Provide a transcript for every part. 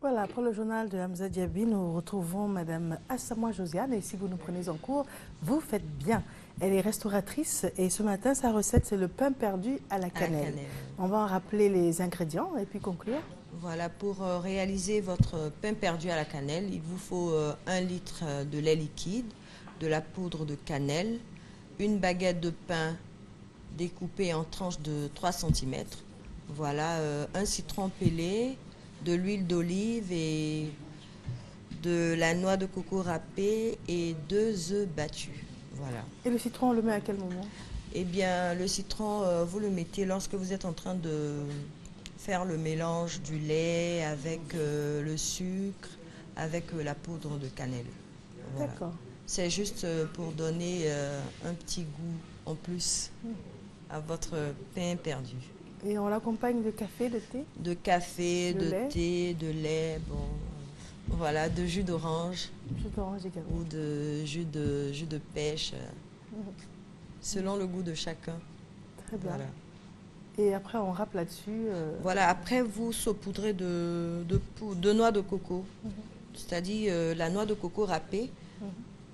Voilà, pour le journal de Hamza Diaby, nous retrouvons Madame Assamoah Josiane. Et si vous nous prenez en cours, vous faites bien. Elle est restauratrice et ce matin, sa recette, c'est le pain perdu à la cannelle. On va en rappeler les ingrédients et puis conclure. Voilà, pour réaliser votre pain perdu à la cannelle, il vous faut 1 litre de lait liquide, de la poudre de cannelle, une baguette de pain découpée en tranches de 3 cm, voilà, un citron pelé, de l'huile d'olive et de la noix de coco râpée et 2 œufs battus. Voilà. Et le citron, on le met à quel moment? Eh bien, le citron, vous le mettez lorsque vous êtes en train de faire le mélange du lait avec le sucre, avec la poudre de cannelle. Voilà. D'accord. C'est juste pour donner un petit goût en plus à votre pain perdu. Et on l'accompagne de café, de thé? De café, de thé, de lait, bon, voilà, de jus d'orange. Jus d'orange également. Ou de jus de pêche, selon le goût de chacun. Très bien. Voilà. Et après, on râpe là-dessus. Voilà, après, vous saupoudrez de noix de coco. C'est-à-dire la noix de coco râpée.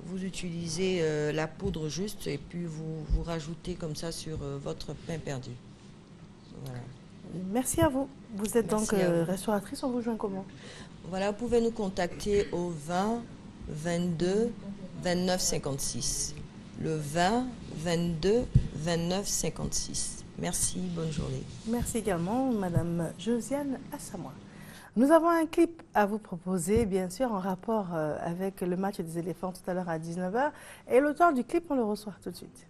Vous utilisez la poudre juste et puis vous rajoutez comme ça sur votre pain perdu. Voilà. Merci à vous. Vous êtes donc restauratrice, on vous joint comment? Voilà, vous pouvez nous contacter au 20 22 29 56. Le 20 22 29 56. Merci, bonne journée. Merci également, Madame Josiane Assamoah. Nous avons un clip à vous proposer, bien sûr, en rapport avec le match des éléphants tout à l'heure à 19 h. Et l'auteur du clip, on le reçoit tout de suite.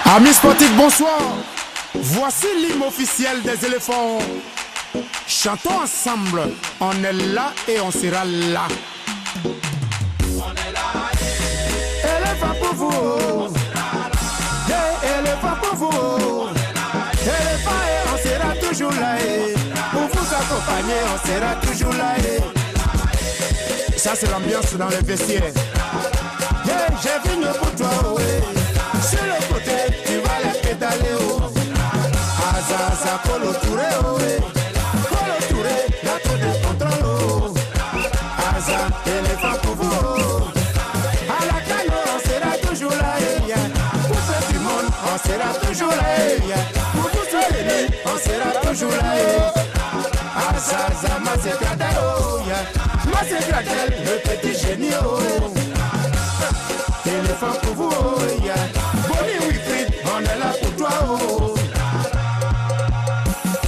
Amis sportifs, bonsoir. Voici l'hymne officiel des éléphants. Chantons ensemble. On est là et on sera là. On est là. Éléphant pour vous. Éléphant pour vous. Éléphant et on sera toujours là. Pour vous accompagner, on sera toujours là. Ça c'est l'ambiance dans les vestiaires. J'ai venu pour toi. Sur le côté, tu vas les pédaler. Azaza, Polo Touré, Polo Touré, la tour de contrôle. Aza, éléphant pour vous. À la canne, on sera toujours là. Pour faire du monde, on sera toujours là. Pour vous soutenir, on sera toujours là. Azaza, Masekradel, le petit génie. Éléphant pour vous. Bonnie Wilfried, on est là pour toi.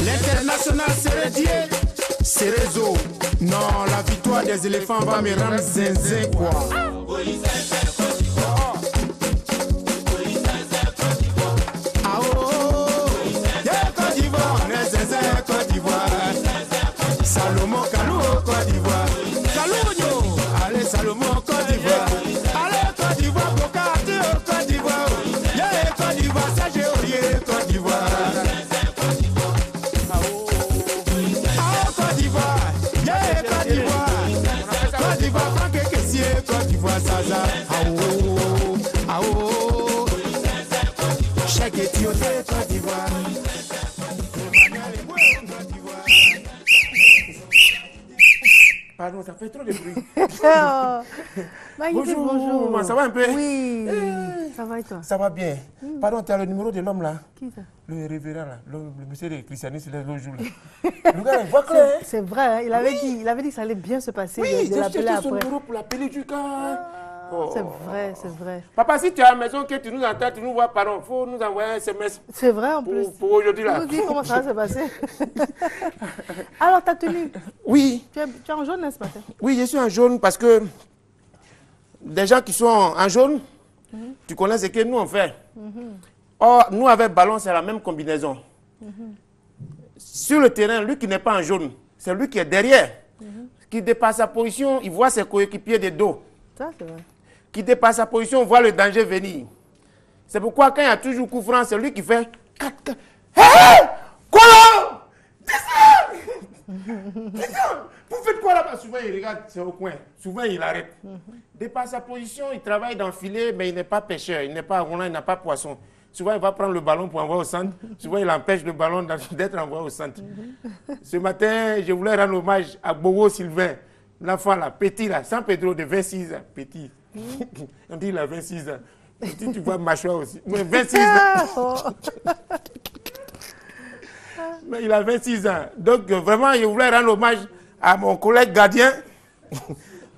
L'international c'est Dieu, c'est réseau. Non, la victoire des éléphants va me rendre zinzin quoi. Ah oh, yeah, Côte d'Ivoire, on est zinzin Côte d'Ivoire. Salomon Kalou, Côte d'Ivoire. Kalou, allez Salomon Côte d'Ivoire. Allez Côte d'Ivoire, Bocati, Côte d'Ivoire. Yeah, Côte d'Ivoire, ça j'ai oublié Côte d'Ivoire. Côte d'Ivoire, Zaza, Aou, chaque éthiopie, Côte d'Ivoire. Pardon, ça fait trop de bruit. Bonjour, ça va un peu? Oui, ça va et toi? Ça va bien. Pardon, tu as le numéro de l'homme là? Qui ça? Le révérend là, le monsieur des christianistes, le jour là. Le gars, il voit clair. C'est vrai, hein? Il avait dit que ça allait bien se passer. Oui, j'ai cherché son numéro pour l'appeler du gars. Oh. C'est vrai, c'est vrai. Papa, si tu es à la maison, que tu nous entends, tu nous vois, pardon, il faut nous envoyer un SMS. C'est vrai en plus. Pour aujourd'hui là. Tu nous dis comment ça va se passer. Alors, ta tenue? Oui. Tu es en jaune ce matin? Oui, je suis en jaune parce que des gens qui sont en jaune, tu connais ce que nous on fait. Or, nous avec ballon, c'est la même combinaison. Sur le terrain, lui qui n'est pas en jaune, c'est lui qui est derrière. Qui dépasse sa position, il voit ses coéquipiers de dos. Ça, c'est vrai. Qui dépasse sa position, voit le danger venir. C'est pourquoi quand il y a toujours coup franc, c'est lui qui fait 4. Hé! Quoi? Vous faites quoi là-bas? Souvent, il regarde, c'est au coin. Souvent, il arrête. De par sa position, il travaille dans le filet, mais il n'est pas pêcheur, il n'est pas roulant, il n'a pas poisson. Souvent, il va prendre le ballon pour envoyer au centre. Souvent, il empêche le ballon d'être envoyé au centre. Ce matin, je voulais rendre hommage à Bobo Sylvain, l'enfant là, petit là, San Pedro de 26 ans, petit. On dit il a 26 ans. Petit, tu vois mâchoire aussi. Mais 26 ans. Mais il a 26 ans. Donc, vraiment, je voulais rendre hommage à mon collègue gardien.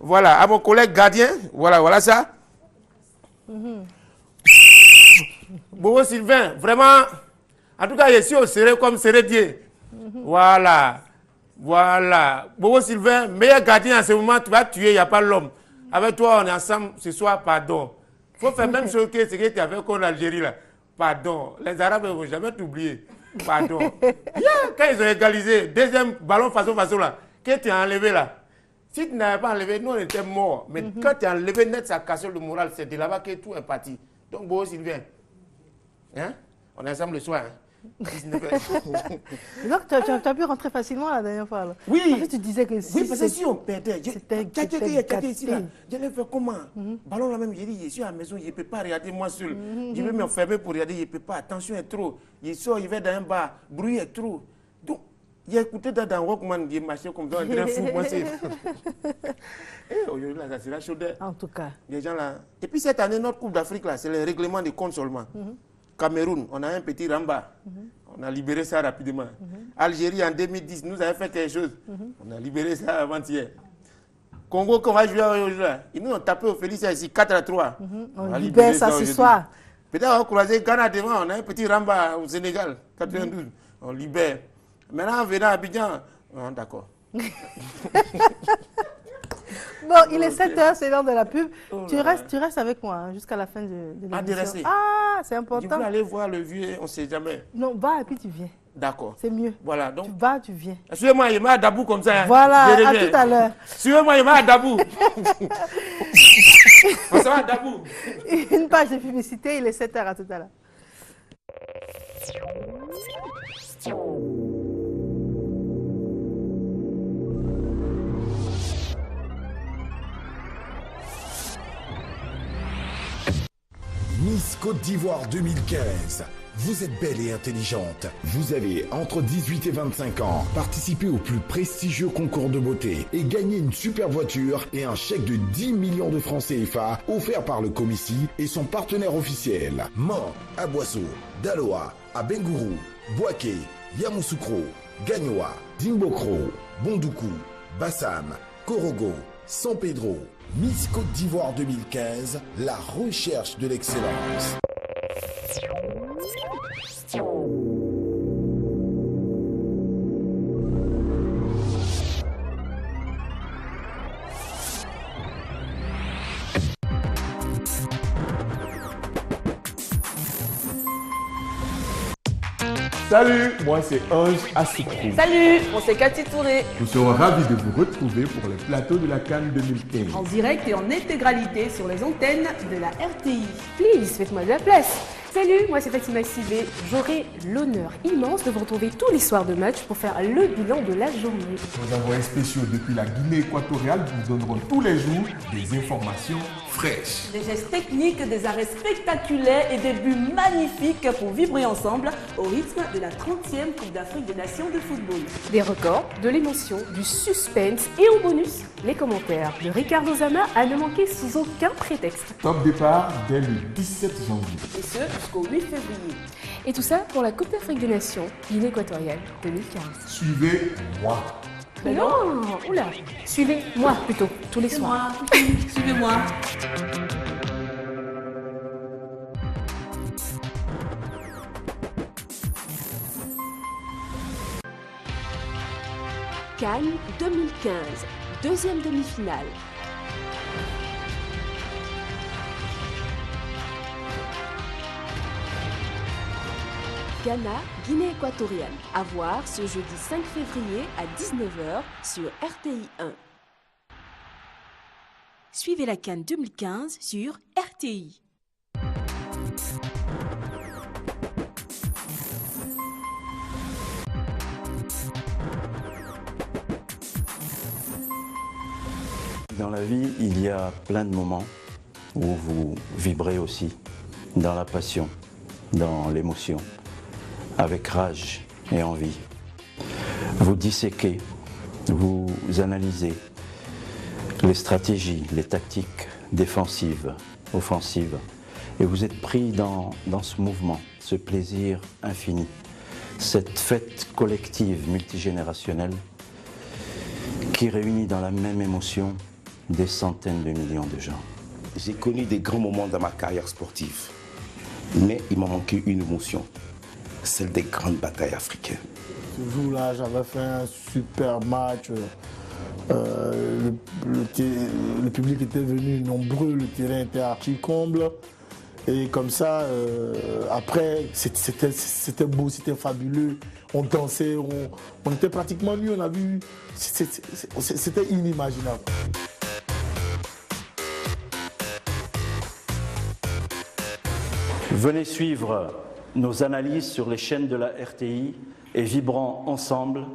Voilà, à mon collègue gardien. Voilà ça. Bobo Sylvain, vraiment, en tout cas, je suis au serré comme Sérédier. Voilà. Bobo Sylvain, meilleur gardien en ce moment, tu vas tuer, il n'y a pas l'homme. Avec toi, on est ensemble ce soir, pardon. Il faut faire même chose que ce que tu as fait contre l'Algérie, là. Pardon. Les Arabes ne vont jamais t'oublier. Pardon. Quand ils ont égalisé, deuxième ballon façon là, que tu as enlevé là. Si tu n'avais pas enlevé, nous on était morts. Mais quand tu as enlevé net, ça a cassé le moral. C'est de là-bas que tout est parti. Donc, Bobo Sylvain, hein? On est ensemble le soir. Hein? Donc, tu as pu rentrer facilement la dernière fois. Là. Oui. En fait, tu disais que oui, parce que si on perdait, ici là, j'allais faire comment? Ballon là même, j'ai dit, je suis à la maison, je ne peux pas regarder moi seul. Je vais m'enfermer pour regarder, je ne peux pas. Attention est trop. Il sort, il va dans un bar, bruit est trop. Donc, j'ai écouté dans Rockman, il marchait comme ça, on dirait fou. Moi, c'est. Aujourd'hui, là, ça sera chaud. En tout cas. Les gens là. Et puis cette année, notre Coupe d'Afrique là, c'est le règlement des comptes seulement. Cameroun, on a un petit Ramba. On a libéré ça rapidement. Algérie, en 2010, nous avons fait quelque chose. On a libéré ça avant-hier. Congo, qu'on va jouer aujourd'hui, ils nous ont tapé au Félicia ici, 4-3. On libère ça ce soir. Peut-être on va croiser Ghana devant, on a un petit Ramba au Sénégal, 92. On libère. Maintenant, en venant à Abidjan, d'accord. Bon, il est 7h, c'est l'heure de la pub. Tu restes avec moi hein, jusqu'à la fin de l'émission. Ah, c'est important. Je voulais aller voir le vieux, on ne sait jamais. Non, va et puis tu viens. D'accord. C'est mieux. Voilà, donc. Tu vas, tu viens. Suivez-moi, il m'a à Dabou comme ça. Voilà, à tout à l'heure. Suivez-moi, il m'a à Dabou. On se va à Dabou. Une page de publicité, il est 7h, à tout à l'heure. Miss Côte d'Ivoire 2015. Vous êtes belle et intelligente. Vous avez entre 18 et 25 ans. Participez au plus prestigieux concours de beauté et gagnez une super voiture et un chèque de 10 millions de francs CFA offert par le Comici et son partenaire officiel. Mans, Aboissou, Daloa, Abengourou, Bouaké, Yamoussoukro, Gagnoa, Dimbokro, Bondoukou, Bassam, Korogo, San Pedro. Miss Côte d'Ivoire 2015, la recherche de l'excellence. Salut, moi c'est Ange Assoukrou. Salut, moi c'est Cathy Touré. Nous serons ravis de vous retrouver pour le plateau de la CAN 2015. En direct et en intégralité sur les antennes de la RTI. Please, faites-moi de la place. Salut, moi c'est Fatima Sibé. J'aurai l'honneur immense de vous retrouver tous les soirs de match pour faire le bilan de la journée. Nos envoyés spéciaux depuis la Guinée équatoriale vous donneront tous les jours des informations fraîches. Des gestes techniques, des arrêts spectaculaires et des buts magnifiques pour vibrer ensemble au rythme de la 30e Coupe d'Afrique des Nations de football. Des records, de l'émotion, du suspense et au bonus, les commentaires de Ricardo Zama à ne manquer sous aucun prétexte. Top départ dès le 17 janvier. Et ce jusqu'au 8 février. Et tout ça pour la Coupe d'Afrique des Nations Guinée équatoriale 2015. Suivez-moi. Mais non, oula, suivez-moi plutôt, tous les soirs. Suivez-moi. Cannes 2015, deuxième demi-finale. Ghana, Guinée équatoriale. À voir ce jeudi 5 février à 19h sur RTI 1. Suivez la CAN 2015 sur RTI. Dans la vie, il y a plein de moments où vous vibrez aussi dans la passion, dans l'émotion, avec rage et envie. Vous disséquez, vous analysez les stratégies, les tactiques défensives, offensives, et vous êtes pris dans ce mouvement, ce plaisir infini, cette fête collective multigénérationnelle qui réunit dans la même émotion des centaines de millions de gens. J'ai connu des grands moments dans ma carrière sportive, mais il m'a manqué une émotion, celle des grandes batailles africaines. Ce jour-là, j'avais fait un super match. Le public était venu nombreux, le terrain était archi-comble. Et comme ça, après, c'était beau, c'était fabuleux. On dansait, on était pratiquement nus, on a vu. C'était inimaginable. Venez suivre nos analyses sur les chaînes de la RTI et vibrons ensemble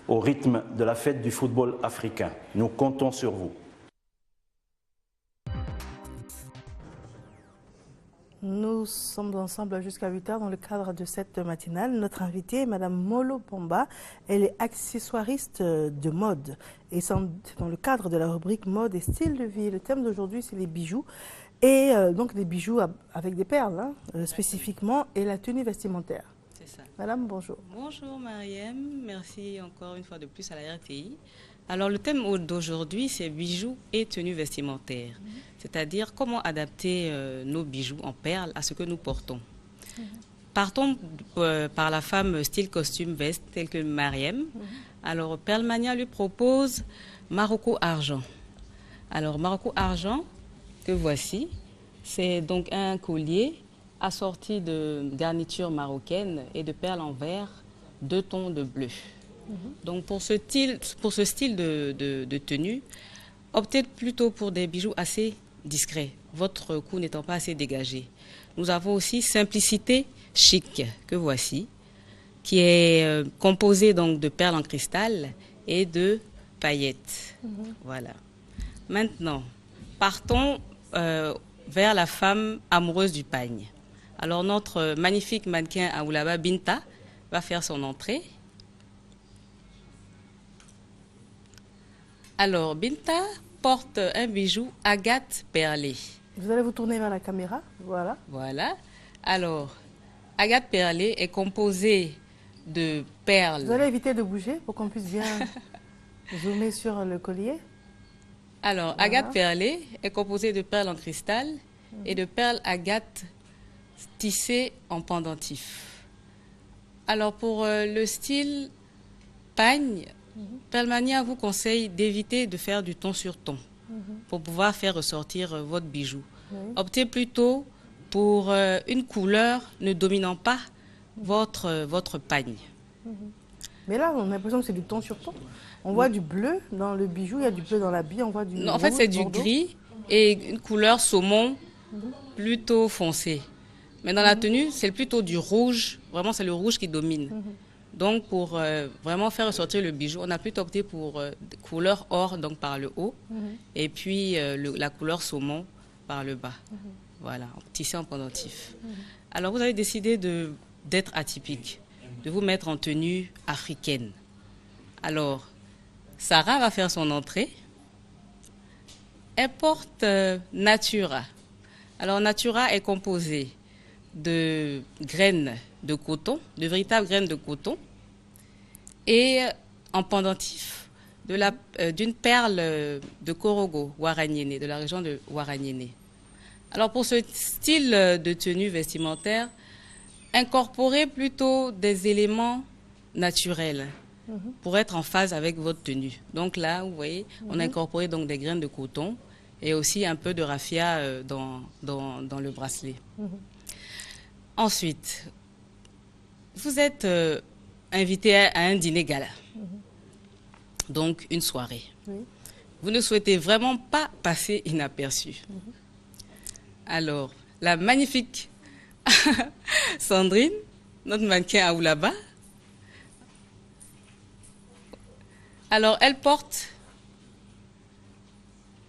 au rythme de la fête du football africain. Nous comptons sur vous. Nous sommes ensemble jusqu'à 8h dans le cadre de cette matinale. Notre invitée est Mme Molo Pomba. Elle est accessoiriste de mode. Et c'est dans le cadre de la rubrique mode et style de vie. Le thème d'aujourd'hui, c'est les bijoux. Et donc des bijoux avec des perles, hein, spécifiquement, et la tenue vestimentaire. C'est ça. Madame, bonjour. Bonjour Mariem, merci encore une fois de plus à la RTI. Alors le thème d'aujourd'hui, c'est bijoux et tenue vestimentaire. C'est-à-dire comment adapter nos bijoux en perles à ce que nous portons. Partons par la femme style costume veste telle que Mariem. Alors Perlmania lui propose Marocco Argent. Alors Marocco Argent, que voici, c'est donc un collier assorti de garnitures marocaines et de perles en verre, 2 tons de bleu. Donc pour ce style de tenue, optez plutôt pour des bijoux assez discrets, votre cou n'étant pas assez dégagé. Nous avons aussi Simplicité Chic, que voici, qui est composé donc de perles en cristal et de paillettes. Voilà. Maintenant, partons vers la femme amoureuse du pagne. Alors notre magnifique mannequin Aoulaba Binta va faire son entrée. Alors Binta porte un bijou agate perlée. Vous allez vous tourner vers la caméra, voilà. Voilà. Alors, agate perlée est composée de perles. Vous allez éviter de bouger pour qu'on puisse bien zoomer sur le collier. Alors, agate perlée est composée de perles en cristal et de perles agate tissées en pendentif. Alors, pour le style pagne, Perlmania vous conseille d'éviter de faire du ton sur ton pour pouvoir faire ressortir votre bijou. Optez plutôt pour une couleur ne dominant pas votre pagne. Mais là, on a l'impression que c'est du ton sur ton. On voit du bleu dans le bijou, il y a du bleu dans l'habit, on voit du non, en fait, c'est du gris et une couleur saumon plutôt foncée. Mais dans la tenue, c'est plutôt du rouge. Vraiment, c'est le rouge qui domine. Donc, pour vraiment faire ressortir le bijou, on a plutôt opté pour couleur or, donc par le haut, et puis la couleur saumon par le bas. Voilà, tissé en pendentif. Alors, vous avez décidé d'être atypique, de vous mettre en tenue africaine. Alors, Sarah va faire son entrée. Elle porte Natura. Alors, Natura est composée de graines de coton, de véritables graines de coton, et en pendentif d'une perle de Korogo, Ouaraniéné, de la région de Ouaraniéné. Alors pour ce style de tenue vestimentaire, incorporez plutôt des éléments naturels pour être en phase avec votre tenue. Donc là, vous voyez, on a incorporé donc des graines de coton et aussi un peu de raffia dans le bracelet. Ensuite, vous êtes invité à un dîner gala, donc une soirée. Vous ne souhaitez vraiment pas passer inaperçu. Alors, la magnifique Sandrine, notre mannequin Aoulaba, alors elle porte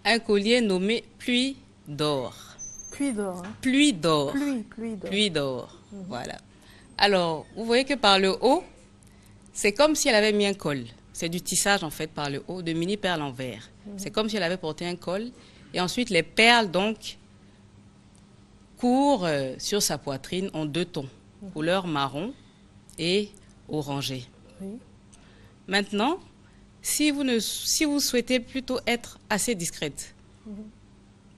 un collier nommé pluie d'or. Pluie d'or. Hein? Pluie d'or. Pluie d'or. Pluie d'or. Voilà. Alors, vous voyez que par le haut, c'est comme si elle avait mis un col. C'est du tissage, en fait, par le haut, de mini perles en verre. C'est comme si elle avait porté un col. Et ensuite, les perles, donc, courent sur sa poitrine en 2 tons, couleur marron et orangé. Oui. Maintenant, si vous souhaitez plutôt être assez discrète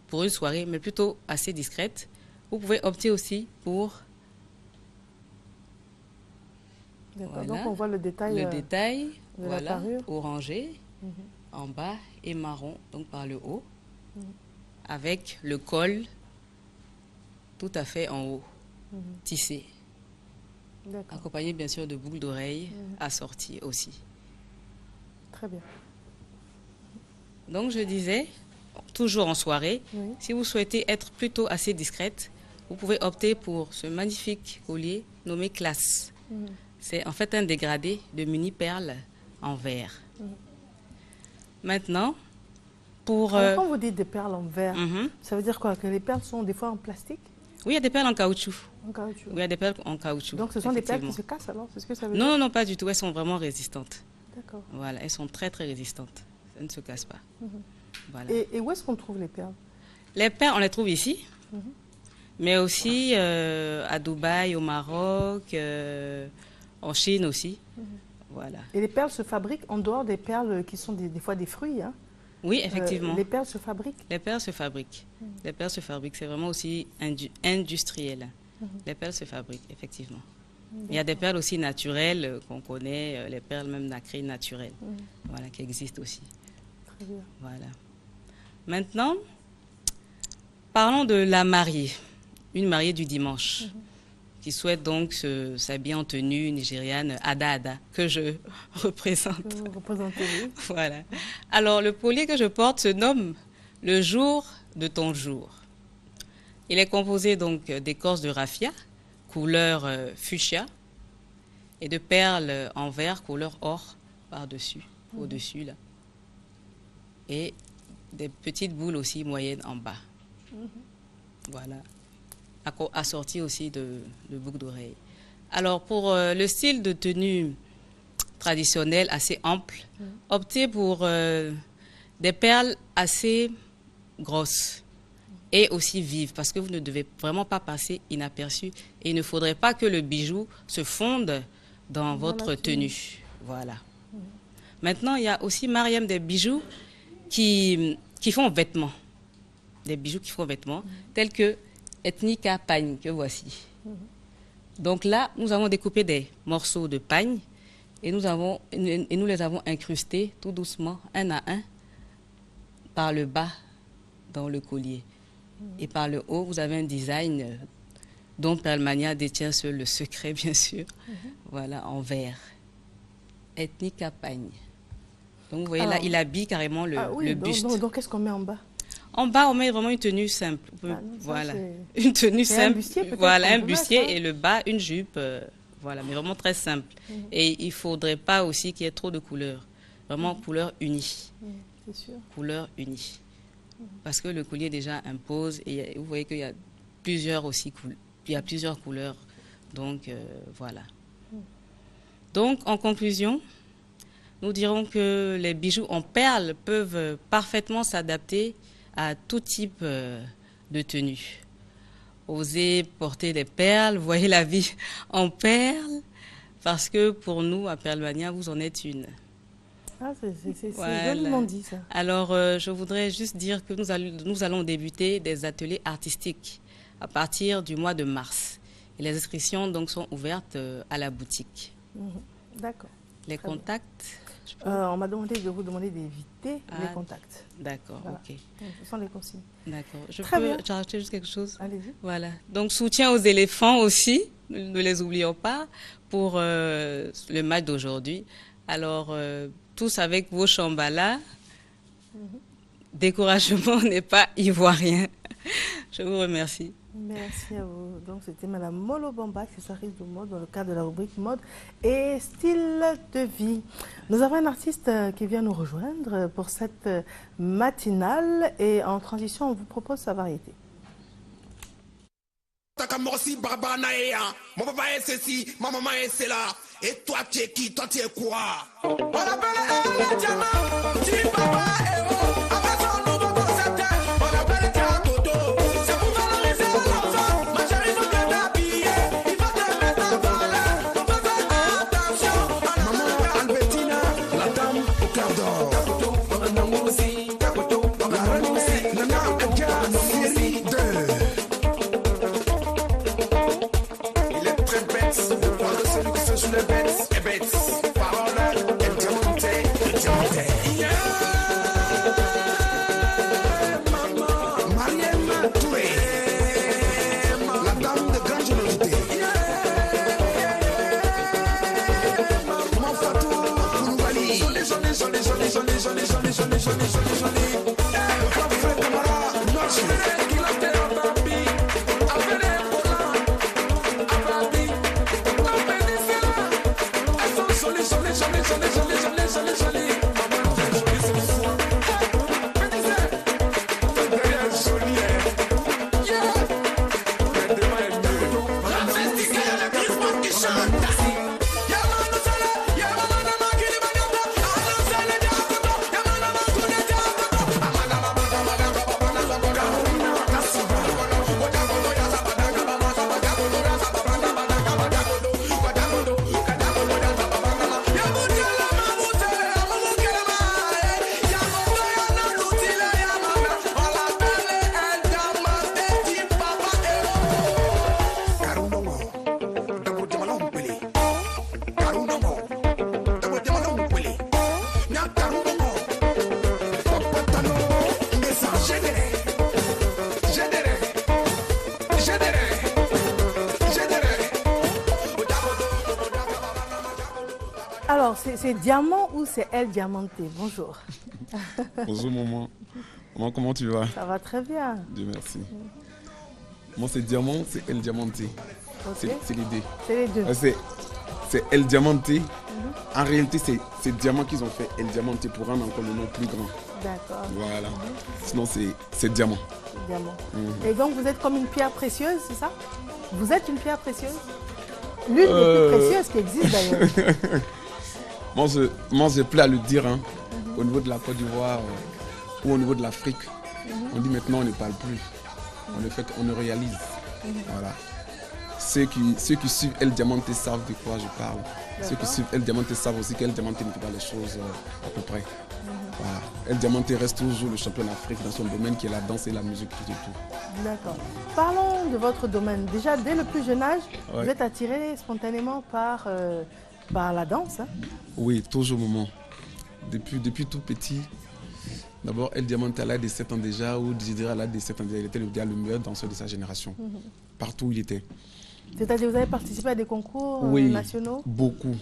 pour une soirée, mais plutôt assez discrète, vous pouvez opter aussi pour... Voilà, donc on voit le détail, de voilà, la parure. Orangé en bas et marron donc par le haut, avec le col tout à fait en haut, tissé, accompagné bien sûr de boucles d'oreilles assorties aussi. Très bien. Donc je disais, toujours en soirée, si vous souhaitez être plutôt assez discrète, vous pouvez opter pour ce magnifique collier nommé Classe. C'est en fait un dégradé de mini perles en verre. Maintenant, pour... Quand vous dites des perles en verre, ça veut dire quoi? Que les perles sont des fois en plastique? Oui, il y a des perles en caoutchouc. En caoutchouc. Oui, il y a des perles en caoutchouc. Donc ce sont des perles qui se cassent alors? C'est ce que ça veut dire? Non, non, pas du tout. Elles sont vraiment résistantes. D'accord. Voilà, elles sont très, très résistantes. Elles ne se cassent pas. Voilà. Et où est-ce qu'on trouve les perles? Les perles, on les trouve ici, mais aussi à Dubaï, au Maroc, en Chine aussi. Voilà. Et les perles se fabriquent en dehors des perles qui sont des fois des fruits, hein? Oui, effectivement. Les perles se fabriquent? Les perles se fabriquent. Les perles se fabriquent. C'est vraiment aussi industriel. Les perles se fabriquent, effectivement. Il y a des perles aussi naturelles qu'on connaît, les perles même nacrées naturelles, voilà, qui existent aussi. Très bien. Voilà. Maintenant, parlons de la mariée, une mariée du dimanche, qui souhaite donc s'habiller en tenue nigériane Ada Ada, que je représente. Que vous représentez, oui. Voilà. Alors, le collier que je porte se nomme le jour de ton jour. Il est composé donc d'écorce de raffia, couleur fuchsia, et de perles en verre, couleur or, par-dessus, au-dessus, là. Et des petites boules aussi moyennes en bas. Voilà. Assorties aussi de boucles d'oreilles. Alors, pour le style de tenue traditionnel assez ample, optez pour des perles assez grosses et aussi vives, parce que vous ne devez vraiment pas passer inaperçu. Et il ne faudrait pas que le bijou se fonde dans votre tenue. Voilà. Maintenant, il y a aussi, Mariam, des bijoux qui font vêtements. Des bijoux qui font vêtements, tels que Ethnica Pagne, que voici. Donc là, nous avons découpé des morceaux de pagne et nous les avons incrustés tout doucement, un à un, par le bas dans le collier. Et par le haut, vous avez un design dont Perlmania détient seul le secret, bien sûr. Voilà, en verre. Ethnica Pagne. Donc vous voyez là, il habille carrément le buste. Donc qu'est-ce qu'on met en bas? En bas, on met vraiment une tenue simple. Voilà, une tenue simple. Un bustier, voilà, un bustier et le bas, une jupe. Voilà, mais vraiment très simple. Et il ne faudrait pas aussi qu'il y ait trop de couleurs. Vraiment couleur unie. C'est sûr. Couleur unie. Parce que le collier déjà impose et vous voyez qu'il y a plusieurs aussi il y a plusieurs couleurs. Donc voilà. Donc en conclusion, nous dirons que les bijoux en perles peuvent parfaitement s'adapter à tout type de tenue. Osez porter des perles, voyez la vie en perles, parce que pour nous, à Perlmania, vous en êtes une. Ah, c'est joliment dit, ça. Alors, je voudrais juste dire que nous allons débuter des ateliers artistiques à partir du mois de mars. Et les inscriptions donc, sont ouvertes à la boutique. D'accord. Les contacts on m'a demandé de vous demander d'éviter les contacts. D'accord, voilà. Ok. Ce sont les consignes. D'accord. Je peux rajouter juste quelque chose? Allez-y. Voilà. Donc, soutien aux éléphants aussi, ne les oublions pas, pour le match d'aujourd'hui. Alors, tous avec vos chambalas, découragement n'est pas ivoirien. Je vous remercie. Merci à vous. Donc, c'était Madame Molo Bamba, accessoiriste de mode, dans le cadre de la rubrique mode et style de vie. Nous avons un artiste qui vient nous rejoindre pour cette matinale et en transition, on vous propose sa variété. Mon papa est ceci, ma maman est cela. Et toi, tu es qui? Toi, tu es quoi? On appelle le diamant, tu papa héros. Après son nouveau concept, on appelle Diakoto. C'est pour valoriser l'enfant. Ma chérie, faut bien t'habiller. Il faut te mettre en valeur. On peut faire attention. Maman Albertina, la dame au cœur d'or. Diakoto, on a un aussi. Diakoto, on a un aussi. Le nom est Diakoto, série 2. Celui qui se joue les bêtes est bête. Parole est diamantée, yeah, maman. Mariam Touré, la dame de grande générosité. Maman Fatou Koulibaly. Jolie. Le papa Fred Camara, Alors, c'est Diamant ou c'est El Diamanté? Bonjour. Bonjour maman. Maman, comment tu vas? Ça va très bien. Dieu merci. Moi c'est Diamant, c'est El Diamanté. Okay. C'est les deux. C'est les deux. C'est El Diamanté. En réalité, c'est Diamant qu'ils ont fait El Diamanté pour rendre encore le nom plus grand. D'accord. Voilà. Sinon, c'est Diamant. Diamant. Et donc, vous êtes comme une pierre précieuse, c'est ça? Vous êtes une pierre précieuse? L'une des plus précieuses qui existe d'ailleurs. Moi, j'ai plus à le dire. Hein. Au niveau de la Côte d'Ivoire ou au niveau de l'Afrique, on dit maintenant on ne parle plus. On le fait, on le réalise. Voilà. Ceux qui suivent El Diamanté savent de quoi je parle. Ceux qui suivent El Diamanté savent aussi qu'El Diamanté ne fait pas les choses à peu près. Voilà. El Diamanté reste toujours le champion d'Afrique dans son domaine qui est la danse et la musique et tout. D'accord. Parlons de votre domaine. Déjà, dès le plus jeune âge, vous êtes attiré spontanément par la danse, hein? Oui, toujours moment. Depuis tout petit. D'abord, El Diamanté à l'âge de 7 ans déjà, ou je dirais à l'âge de 7 ans déjà, il était le meilleur danseur de sa génération. Partout où il était. C'est-à-dire que vous avez participé à des concours nationaux? Beaucoup.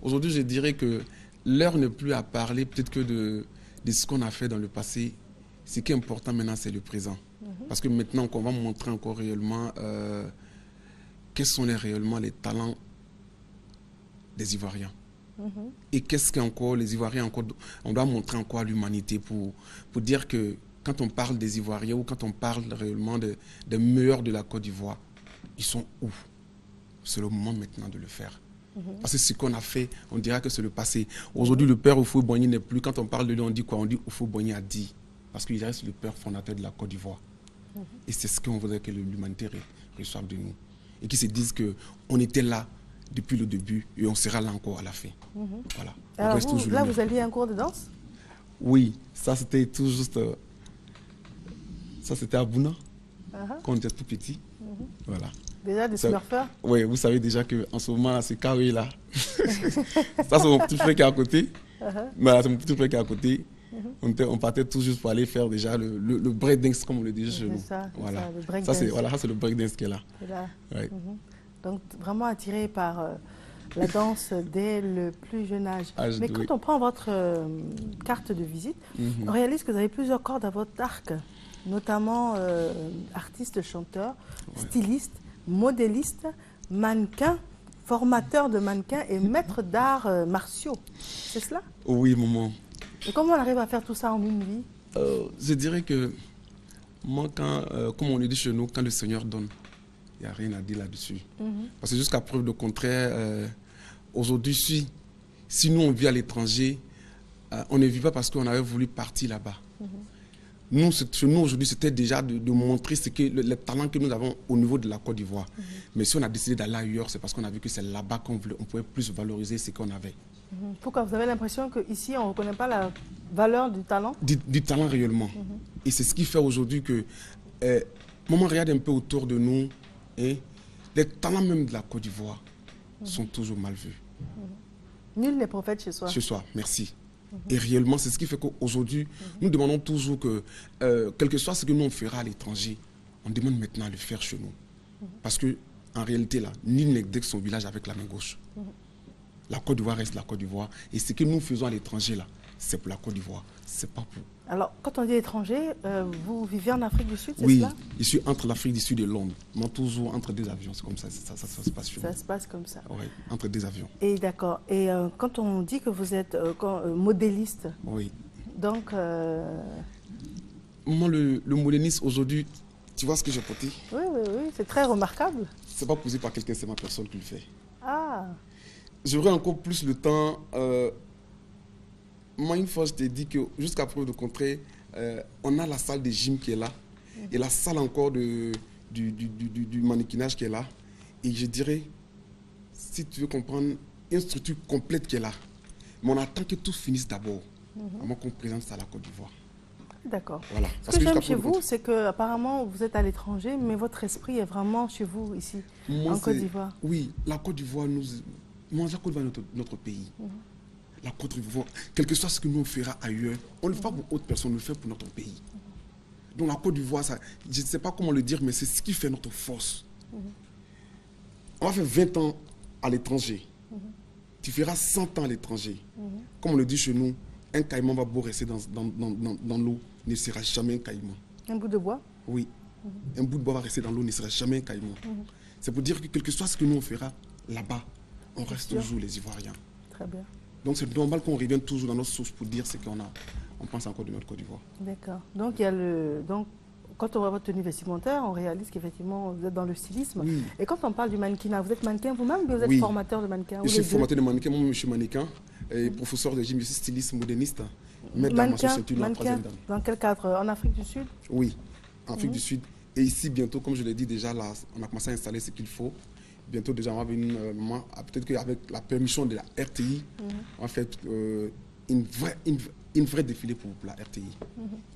Aujourd'hui, je dirais que l'heure n'est plus à parler peut-être que de ce qu'on a fait dans le passé. Ce qui est important maintenant, c'est le présent. Parce que maintenant qu'on va montrer encore réellement quels sont réellement les talents des Ivoiriens. Et qu'est-ce qu'encore les Ivoiriens, on doit montrer encore à l'humanité pour dire que quand on parle des Ivoiriens ou quand on parle réellement des meilleurs de la Côte d'Ivoire, ils sont où? C'est le moment maintenant de le faire. Parce que ce qu'on a fait, on dira que c'est le passé. Aujourd'hui, le père Houphouët-Boigny n'est plus. Quand on parle de lui, on dit quoi? On dit Houphouët-Boigny a dit. Parce qu'il reste le père fondateur de la Côte d'Ivoire. Et c'est ce qu'on voudrait que l'humanité reçoive de nous. Et qu'ils se disent qu'on était là depuis le début et on sera là encore à la fin. Voilà. Alors vous aviez un cours de danse? Oui, ça c'était tout juste... ça c'était à Bouna, quand on était tout petit. Voilà. Déjà des smurfeurs? Oui, vous savez déjà qu'en ce moment, là, c'est Kawi là. Ça, c'est mon petit frère qui est à côté. Voilà, c'est mon petit frère qui est à côté. On partait tout juste pour aller faire déjà le breakdance, comme on le dit chez nous. Voilà. Ça, c'est le breakdance qui est là. Ouais. Donc, vraiment attiré par la danse dès le plus jeune âge. Mais quand on prend votre carte de visite, on réalise que vous avez plusieurs cordes à votre arc. notamment artiste, chanteur, styliste, modéliste, mannequin, formateur de mannequins et maître d'arts martiaux. C'est cela? Oui, maman. Et comment on arrive à faire tout ça en une vie? Je dirais que moi, comme on le dit chez nous, quand le Seigneur donne, il n'y a rien à dire là-dessus. Parce que jusqu'à preuve de contraire, aujourd'hui, si nous on vit à l'étranger, on ne vit pas parce qu'on avait voulu partir là-bas. Nous, chez nous aujourd'hui, c'était déjà de montrer le talent que nous avons au niveau de la Côte d'Ivoire. Mais si on a décidé d'aller ailleurs, c'est parce qu'on a vu que c'est là-bas qu'on pouvait plus valoriser ce qu'on avait. Pourquoi? Vous avez l'impression qu'ici, on ne reconnaît pas la valeur du talent? Du talent réellement. Et c'est ce qui fait aujourd'hui que, maman, regarde un peu autour de nous, et les talents même de la Côte d'Ivoire sont toujours mal vus. Nul n'est prophète chez soi. Chez soi, merci. Et réellement, c'est ce qui fait qu'aujourd'hui, nous demandons toujours que, quel que soit ce que nous on fera à l'étranger, on demande maintenant à le faire chez nous. Parce qu'en réalité, là, nul n'exerce son village avec la main gauche. La Côte d'Ivoire reste la Côte d'Ivoire. Et ce que nous faisons à l'étranger, là, c'est pour la Côte d'Ivoire. C'est pas pour... Alors, quand on dit étranger, vous vivez en Afrique du Sud, c'est oui, cela? Je suis entre l'Afrique du Sud et Londres. Moi, toujours entre deux avions. C'est comme ça, ça se passe chez moi. Ça se passe comme ça. Oui, entre deux avions. Et d'accord. Et quand on dit que vous êtes modéliste, oui. Donc... Moi, le modéliste aujourd'hui, tu vois ce que j'ai porté? Oui, oui, oui, c'est très remarquable. C'est pas posé par quelqu'un, c'est ma personne qui le fait. Ah. J'aurais encore plus le temps. Moi, une fois, je t'ai dit que jusqu'à preuve de contraire, on a la salle de gym qui est là et la salle encore du mannequinage qui est là. Et je dirais, si tu veux comprendre, une structure complète qui est là. Mais on attend que tout finisse d'abord, avant qu'on présente ça à la Côte d'Ivoire. D'accord. Voilà. Ce que j'aime chez vous, c'est qu'apparemment, vous êtes à l'étranger, mais votre esprit est vraiment chez vous, ici, en Côte d'Ivoire. Oui, la Côte d'Ivoire, la Côte d'Ivoire est notre pays. La Côte d'Ivoire, quel que soit ce que nous on fera ailleurs, on ne le fait pas pour autre personne, on le fait pour notre pays. Donc la Côte d'Ivoire, je ne sais pas comment le dire, mais c'est ce qui fait notre force. On va faire 20 ans à l'étranger. Tu feras 100 ans à l'étranger. Comme on le dit chez nous, un caïman va beau rester dans l'eau, ne sera jamais un caïman. Un bout de bois? Oui. Un bout de bois va rester dans l'eau, ne sera jamais un caïman. C'est pour dire que quel que soit ce que nous on fera là-bas, on reste toujours les Ivoiriens. Très bien. Donc c'est normal qu'on revienne toujours dans notre source pour dire ce qu'on a. On pense encore de notre Côte d'Ivoire. D'accord. Donc, quand on voit votre tenue vestimentaire, on réalise qu'effectivement, vous êtes dans le stylisme. Oui. Et quand on parle du mannequinat, vous êtes mannequin vous-même ou vous êtes formateur de mannequin? Je suis formateur de mannequin, moi je suis mannequin, et professeur de gym, je suis styliste, moderniste. Mannequin, dans quel cadre? En Afrique du Sud? Oui, en Afrique du Sud. Et ici, bientôt, comme je l'ai dit déjà, là, on a commencé à installer ce qu'il faut. Bientôt, déjà, on va venir, peut-être qu'avec la permission de la RTI, on va faire une vraie défilé pour la RTI,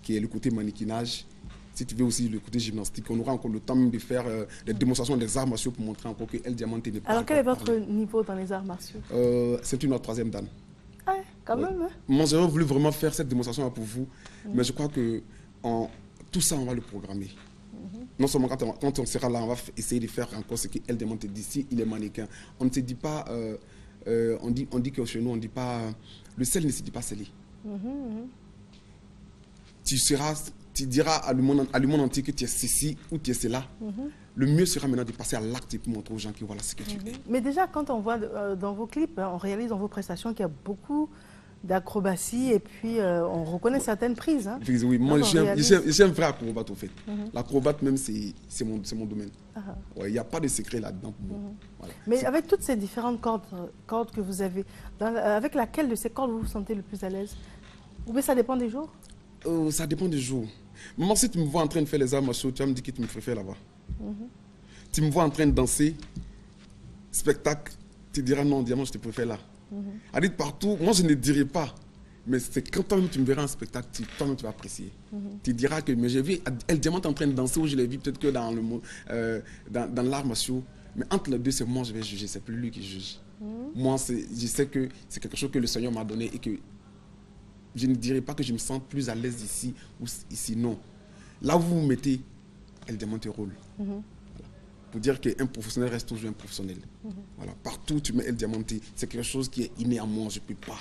qui est le côté mannequinage. Si tu veux aussi le côté gymnastique, on aura encore le temps même de faire des démonstrations des arts martiaux pour montrer encore que El Diamante n'est pas. Alors, quel est votre niveau dans les arts martiaux? C'est une autre troisième dan. Ah, quand même. Hein? Moi, j'aurais voulu vraiment faire cette démonstration pour vous, mais je crois que tout ça, on va le programmer. Non seulement quand on sera là, on va essayer de faire encore ce qu'elle demande d'ici, il est mannequin. On ne se dit pas, on dit que chez nous, on ne dit pas, le sel ne se dit pas scellé. Tu diras à le monde entier que tu es ceci ou tu es cela. Le mieux sera maintenant de passer à l'acte pour montrer aux gens que voilà ce que tu es. Mais déjà, quand on voit dans vos clips, on réalise dans vos prestations qu'il y a beaucoup d'acrobatie et puis on reconnaît certaines prises. Hein. Oui, moi je suis un vrai acrobate au fait. L'acrobate même c'est mon domaine. Il n'y a pas de secret là-dedans. Voilà. Mais avec toutes ces différentes cordes que vous avez, avec laquelle de ces cordes vous vous sentez le plus à l'aise? Ou bien ça dépend des jours? Ça dépend des jours. Moi, si tu me vois en train de faire les arts martiaux, tu vas me dire que tu me préfères là-bas. Tu me vois en train de danser, spectacle, tu diras non, Diamant, je te préfère là. À dire partout, moi je ne dirai pas. Mais c'est quand toi-même tu me verras en spectacle, toi-même tu vas apprécier. Tu diras que j'ai vu El Diamant en train de danser ou je l'ai vu peut-être que dans l'art martiaux. Mais entre les deux, c'est moi je vais juger, c'est plus lui qui juge. Moi, je sais que c'est quelque chose que le Seigneur m'a donné et que je ne dirais pas que je me sens plus à l'aise ici ou ici, non. Là où vous vous mettez, El Diamant rôle. Pour dire qu'un professionnel reste toujours un professionnel. Voilà. Partout où tu mets El Diamante, c'est quelque chose qui est inné à moi, je ne peux pas.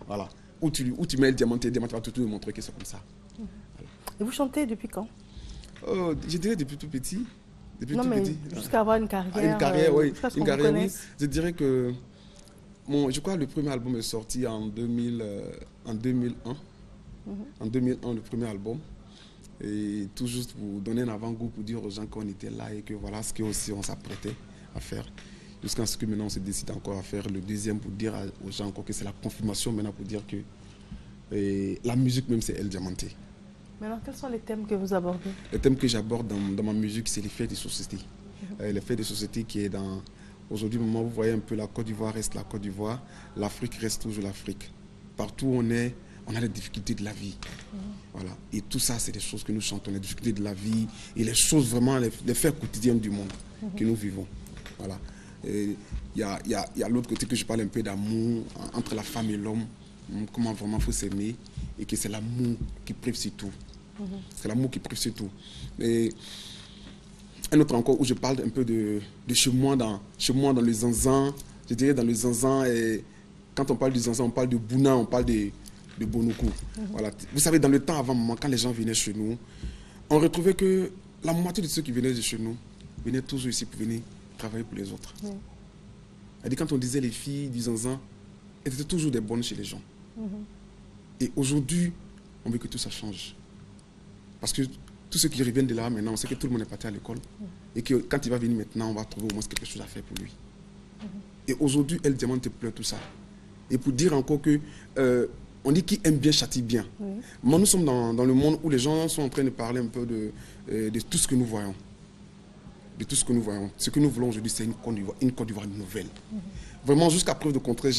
Voilà. Où tu mets El Diamante va toujours me montrer que c'est comme ça. Et vous chantez depuis quand? Je dirais depuis tout petit. Depuis non, tout mais petit. Jusqu'à avoir une carrière. Une carrière, oui. Une carrière, oui. Je dirais que je crois que le premier album est sorti en 2001. En 2001, le premier album. Et tout juste pour donner un avant-goût, pour dire aux gens qu'on était là et que voilà ce qu'on s'apprêtait à faire. Jusqu'à ce que maintenant on se décide encore à faire le deuxième pour dire aux gens encore que c'est la confirmation maintenant pour dire que la musique même c'est El Diamanté. Maintenant, quels sont les thèmes que vous abordez? Les thèmes que j'aborde dans ma musique, c'est les faits de société. Les faits de société qui est dans... Aujourd'hui, vous voyez un peu la Côte d'Ivoire reste la Côte d'Ivoire, l'Afrique reste toujours l'Afrique. Partout où on est, on a les difficultés de la vie. Voilà. Et tout ça, c'est des choses que nous chantons, les difficultés de la vie et les choses vraiment, les faits quotidiens du monde que nous vivons. Voilà. Il y a l'autre côté que je parle un peu d'amour entre la femme et l'homme, comment vraiment il faut s'aimer et que c'est l'amour qui prive sur tout. C'est l'amour qui prive sur tout. Et un autre encore où je parle un peu de chez moi dans le Zanzan, je dirais dans le Zanzan, et quand on parle du Zanzan, on parle de Bouna, on parle de Bonoukou. Voilà. Vous savez, dans le temps avant, quand les gens venaient chez nous, on retrouvait que la moitié de ceux qui venaient de chez nous venaient toujours ici pour venir travailler pour les autres. Et quand on disait les filles du Zanzan, elles étaient toujours des bonnes chez les gens. Et aujourd'hui, on veut que tout ça change. Parce que tous ceux qui reviennent de là maintenant, on sait que tout le monde est parti à l'école. Et que quand il va venir maintenant, on va trouver au moins quelque chose à faire pour lui. Et aujourd'hui, El Diamanté pleure tout ça. Et pour dire encore que, on dit qui aime bien châtie bien. Moi, nous sommes dans le monde où les gens sont en train de parler un peu de tout ce que nous voyons. De tout ce que nous voyons. Ce que nous voulons aujourd'hui, c'est une Côte d'Ivoire nouvelle. Vraiment, jusqu'à preuve de contraire,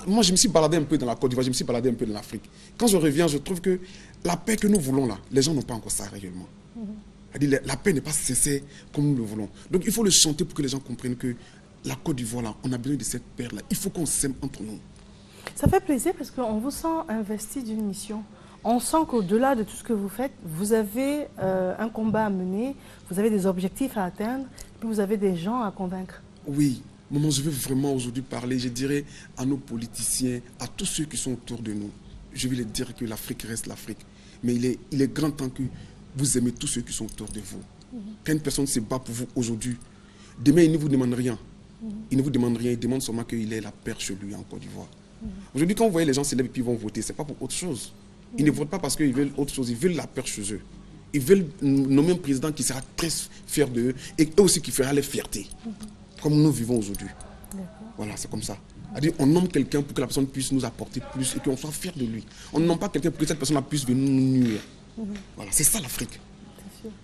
moi, je me suis baladé un peu dans la Côte d'Ivoire, je me suis baladé un peu dans l'Afrique. Quand je reviens, je trouve que la paix que nous voulons là, les gens n'ont pas encore ça réellement. La paix n'est pas cessée comme nous le voulons. Donc il faut le chanter pour que les gens comprennent que la Côte d'Ivoire là, on a besoin de cette paix là. Il faut qu'on s'aime entre nous. Ça fait plaisir parce qu'on vous sent investi d'une mission. On sent qu'au-delà de tout ce que vous faites, vous avez un combat à mener, vous avez des objectifs à atteindre, puis vous avez des gens à convaincre. Oui. Maman, je veux vraiment aujourd'hui parler, je dirais, à nos politiciens, à tous ceux qui sont autour de nous. Je vais leur dire que l'Afrique reste l'Afrique. Mais il est grand temps que vous aimez tous ceux qui sont autour de vous. Quand une personne se bat pour vous aujourd'hui, demain, il ne vous demande rien. Il ne vous demande rien, il demande seulement qu'il ait la paix chez lui en Côte d'Ivoire. Aujourd'hui, quand vous voyez les gens se lèvent et puis vont voter, ce n'est pas pour autre chose. Ils ne votent pas parce qu'ils veulent autre chose, ils veulent la paix chez eux. Ils veulent nommer un président qui sera très fier d'eux et eux aussi qui fera les fiertés. Comme nous vivons aujourd'hui. Voilà, c'est comme ça. C'est-à-dire, on nomme quelqu'un pour que la personne puisse nous apporter plus et qu'on soit fier de lui. On ne nomme pas quelqu'un pour que cette personne puisse venir nous nuire. Voilà, c'est ça l'Afrique.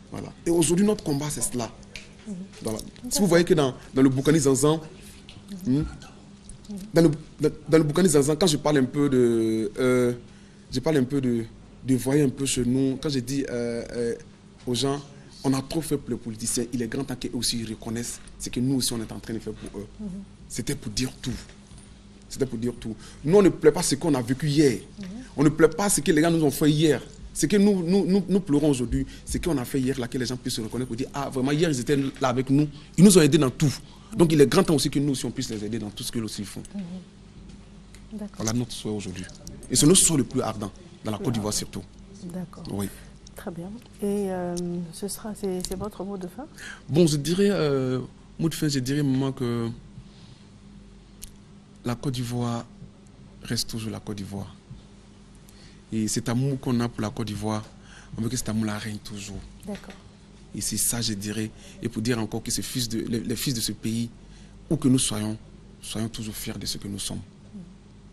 Voilà. Et aujourd'hui, notre combat, c'est cela. Si vous voyez que dans le Boukani Zanzan, dans le Boukani Zanzan, quand je parle un peu de voyer un peu chez nous, quand je dis aux gens, on a trop fait pour les politiciens. Il est grand temps qu'eux aussi reconnaissent ce que nous aussi on est en train de faire pour eux. C'était pour dire tout. C'était pour dire tout. Nous, on ne plaît pas ce qu'on a vécu hier. On ne plaît pas ce que les gars nous ont fait hier. Ce que nous pleurons aujourd'hui, ce qu'on a fait hier, là, que les gens puissent se reconnaître pour dire, ah, vraiment, hier, ils étaient là avec nous. Ils nous ont aidés dans tout. Donc, il est grand temps aussi que nous aussi, on puisse les aider dans tout ce qu'ils aussi font. Voilà notre souhait aujourd'hui. Et c'est notre souhait le plus ardent, dans la Côte d'Ivoire surtout. D'accord. Oui. Très bien. Et c'est votre mot de fin? Bon, je dirais, mot de fin, je dirais moment que la Côte d'Ivoire reste toujours la Côte d'Ivoire. Et cet amour qu'on a pour la Côte d'Ivoire, on veut que cet amour-là règne toujours. D'accord. Et c'est ça, je dirais. Et pour dire encore que les fils de ce pays, où que nous soyons toujours fiers de ce que nous sommes.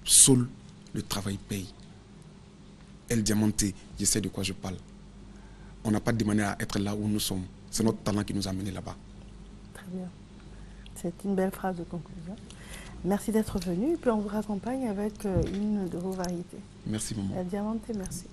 Seul le travail paye. El Diamanté, je sais de quoi je parle. On n'a pas demandé à être là où nous sommes. C'est notre talent qui nous a menés là-bas. Très bien. C'est une belle phrase de conclusion. Merci d'être venu. Et puis on vous raccompagne avec une de vos variétés. Merci, maman. El Diamanté, merci.